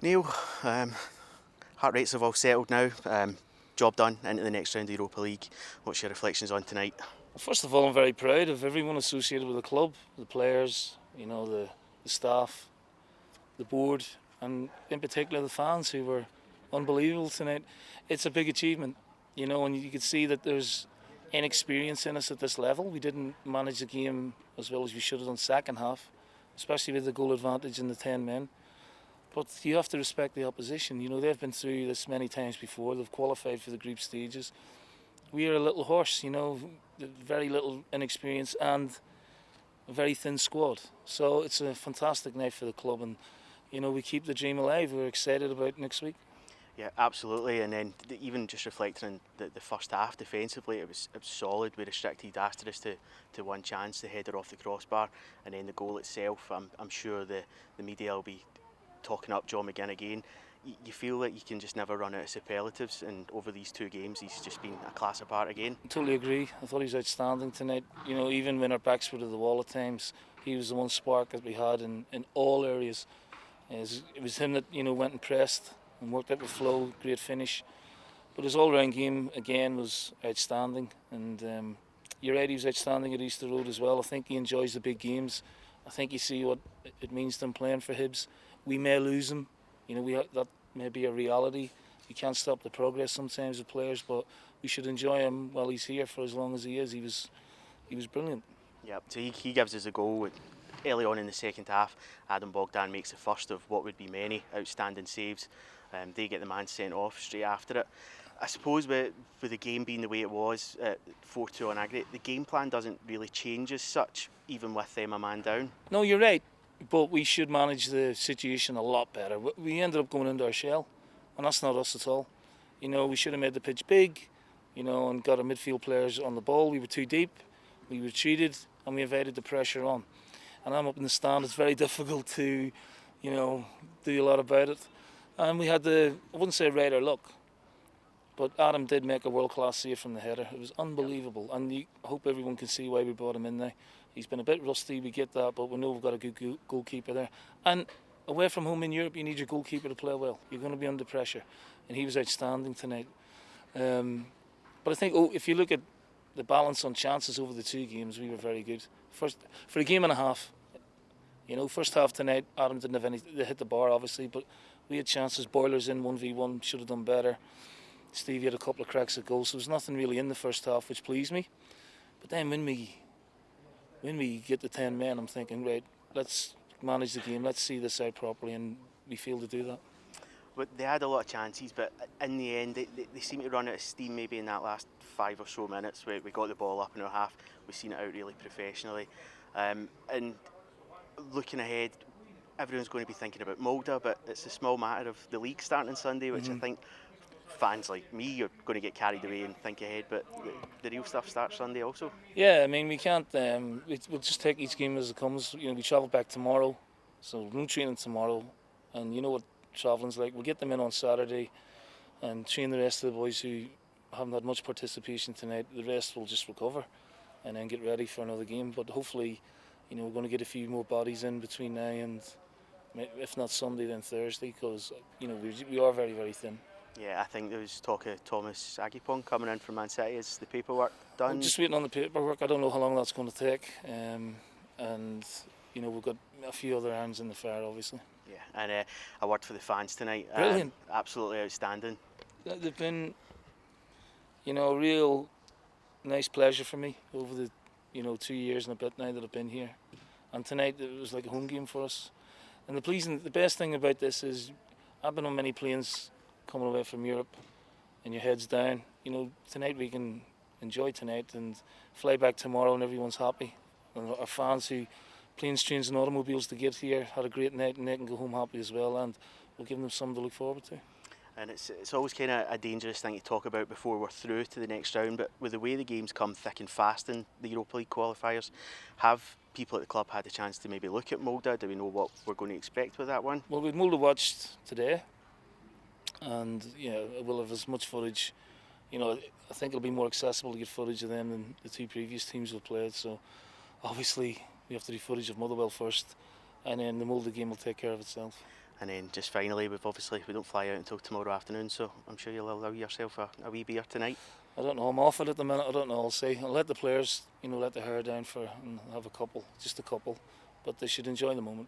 Neil, heart rates have all settled now. Job done into the next round of the Europa League. What's your reflections on tonight? First of all, I'm very proud of everyone associated with the club, the players, the staff, the board, and in particular the fans who were unbelievable tonight. It's a big achievement, and you could see that there's inexperience in us at this level. We didn't manage the game as well as we should have done second half, especially with the goal advantage in the 10 men. But you have to respect the opposition. They've been through this many times before. They've qualified for the group stages. We are a little horse, very little inexperience and a very thin squad. So it's a fantastic night for the club, and we keep the dream alive. We're excited about next week. Yeah, absolutely. And then even just reflecting on the first half defensively, it was solid. We restricted Asteras to one chance, the header off the crossbar, and then the goal itself. I'm sure the media will be talking up John McGinn again. You feel that you can just never run out of superlatives, and over these two games he's just been a class apart again. I totally agree. I thought he was outstanding tonight. Even when our backs were to the wall at times, he was the one spark that we had in all areas. It was him that went and pressed and worked out the flow, great finish. But his all-round game again was outstanding, and you're right, he was outstanding at Easter Road as well. I think he enjoys the big games. I think you see what it means to him playing for Hibs. We may lose him, that may be a reality. You can't stop the progress sometimes with players, but we should enjoy him while he's here for as long as he is. He was brilliant. Yeah, so he gives us a goal early on in the second half. Adam Bogdan makes the first of what would be many outstanding saves. They get the man sent off straight after it. I suppose with the game being the way it was, 4-2 on aggregate, the game plan doesn't really change as such, even with them a man down. No, you're right. But we should manage the situation a lot better. We ended up going into our shell, and that's not us at all. We should have made the pitch big, and got our midfield players on the ball. We were too deep, we retreated, and we evaded the pressure on. And I'm up in the stand, it's very difficult to, do a lot about it. And we had I wouldn't say radar luck, but Adam did make a world-class save from the header. It was unbelievable, and I hope everyone can see why we brought him in there. He's been a bit rusty, we get that, but we know we've got a good goalkeeper there. And away from home in Europe, you need your goalkeeper to play well. You're going to be under pressure, and he was outstanding tonight. But I think if you look at the balance on chances over the two games, we were very good. For a game and a half, first half tonight, Adam didn't have any. They hit the bar, obviously, but we had chances. Boilers in 1v1, should have done better. Stevie had a couple of cracks at goals, so there was nothing really in the first half, which pleased me. But then when we get the 10 men, I'm thinking, right, let's manage the game, let's see this out properly, and we failed to do that. But they had a lot of chances, but in the end they seem to run out of steam maybe in that last 5 or so minutes where we got the ball up in our half. We've seen it out really professionally. And looking ahead, everyone's going to be thinking about Mulder, but it's a small matter of the league starting on Sunday, which I think fans like me are going to get carried away and think ahead, but the real stuff starts Sunday also. Yeah, I mean, we can't, we'll just take each game as it comes. We travel back tomorrow, so no training tomorrow, and you know what travelling's like. We'll get them in on Saturday and train the rest of the boys who haven't had much participation tonight. The rest will just recover and then get ready for another game, but hopefully, we're going to get a few more bodies in between now and, if not Sunday, then Thursday, because, we are very, very thin. Yeah, I think there was talk of Thomas Agipong coming in from Man City. Is the paperwork done? We're just waiting on the paperwork. I don't know how long that's going to take. And, we've got a few other irons in the fire, obviously. Yeah, and a word for the fans tonight. Brilliant. Absolutely outstanding. They've been, a real nice pleasure for me over the, 2 years and a bit now that I've been here. And tonight it was like a home game for us. And the best thing about this is I've been on many planes coming away from Europe and your head's down. Tonight we can enjoy tonight and fly back tomorrow and everyone's happy. And our fans who planes, trains and automobiles to get here had a great night and they can go home happy as well, and we'll give them something to look forward to. And it's always kind of a dangerous thing to talk about before we're through to the next round, but with the way the games come thick and fast in the Europa League qualifiers, have people at the club had a chance to maybe look at Molde? Do we know what we're going to expect with that one? Well, we've Molde watched today, and we'll have as much footage. I think it'll be more accessible to get footage of them than the two previous teams we've played, so obviously we have to do footage of Motherwell first, and then the Molde game will take care of itself. And then just finally, we don't fly out until tomorrow afternoon, so I'm sure you'll allow yourself a wee beer tonight. I don't know. I'm off it at the minute. I don't know. I'll see. I'll let the players, let the hair down and have a couple, just a couple. But they should enjoy the moment.